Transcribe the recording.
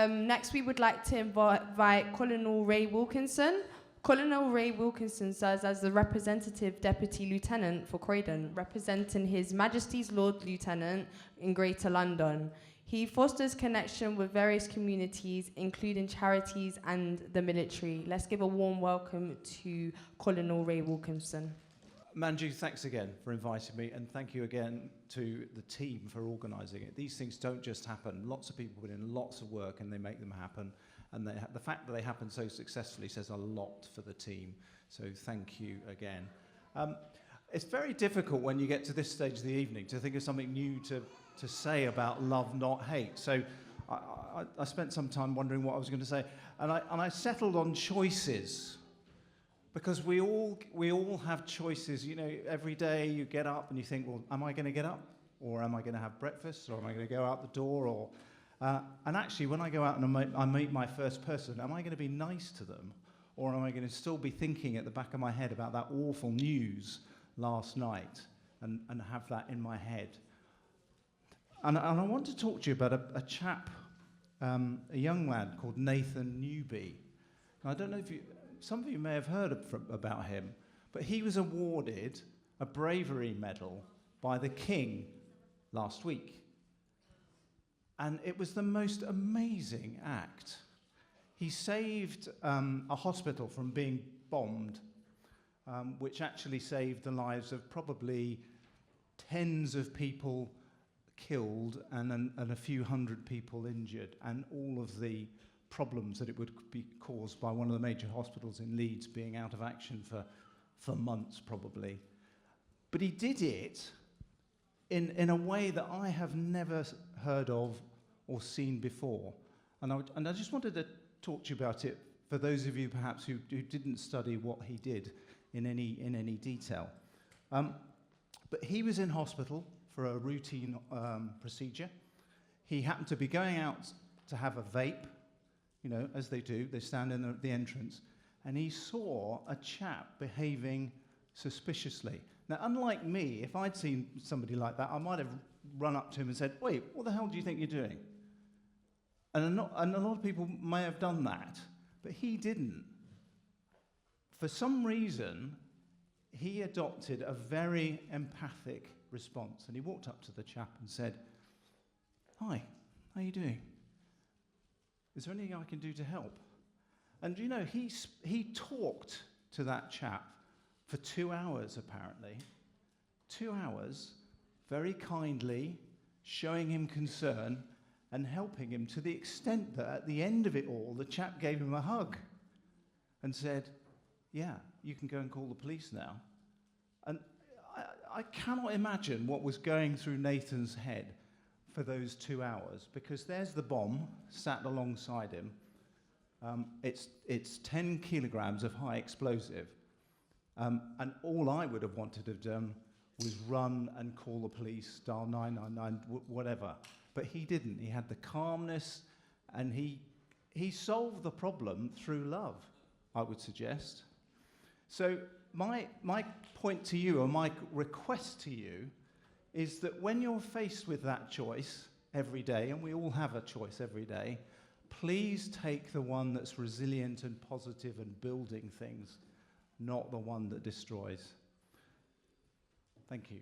Next, we would like to invite Colonel Ray Wilkinson. Colonel Ray Wilkinson serves as the Representative Deputy Lieutenant for Croydon, representing His Majesty's Lord Lieutenant in Greater London. He fosters connection with various communities, including charities and the military. Let's give a warm welcome to Colonel Ray Wilkinson. Manju, thanks again for inviting me, and thank you again to the team for organising it. These things don't just happen. Lots of people put in lots of work and they make them happen. And the fact that they happen so successfully says a lot for the team. So thank you again. It's very difficult when you get to this stage of the evening to think of something new to say about love, not hate. So I spent some time wondering what I was going to say. And I settled on choices. Because we all have choices. You know, every day you get up and you think, well, am I going to get up? Or am I going to have breakfast? Or am I going to go out the door? Or and actually, when I go out and I meet my first person, am I going to be nice to them? Or am I going to still be thinking at the back of my head about that awful news last night and have that in my head? And I want to talk to you about a chap, a young lad called Nathan Newby. And I don't know if some of you may have heard about him, but he was awarded a bravery medal by the King last week. And it was the most amazing act. He saved a hospital from being bombed, which actually saved the lives of probably tens of people killed and a few hundred people injured, and all of the problems that it would be caused by one of the major hospitals in Leeds being out of action for months probably. But he did it in a way that I have never heard of or seen before. And I just wanted to talk to you about it for those of you perhaps who didn't study what he did in any detail. But he was in hospital for a routine procedure. He happened to be going out to have a vape, you know, as they do. They stand in the entrance. And he saw a chap behaving suspiciously. Now, unlike me, if I'd seen somebody like that, I might have run up to him and said, wait, what the hell do you think you're doing? And a lot of people may have done that, but he didn't. For some reason, he adopted a very empathic response. And he walked up to the chap and said, hi, how are you doing? Is there anything I can do to help? And you know, he talked to that chap for 2 hours, apparently. 2 hours, very kindly, showing him concern and helping him, to the extent that at the end of it all, the chap gave him a hug and said, yeah, you can go and call the police now. And I cannot imagine what was going through Nathan's head for those 2 hours, because there's the bomb sat alongside him. It's 10 kilograms of high explosive. And all I would have wanted to have done was run and call the police, dial 999, whatever. But he didn't. He had the calmness, and he solved the problem through love, I would suggest. So my point to you, or my request to you, is that when you're faced with that choice every day, and we all have a choice every day, please take the one that's resilient and positive and building things, not the one that destroys. Thank you.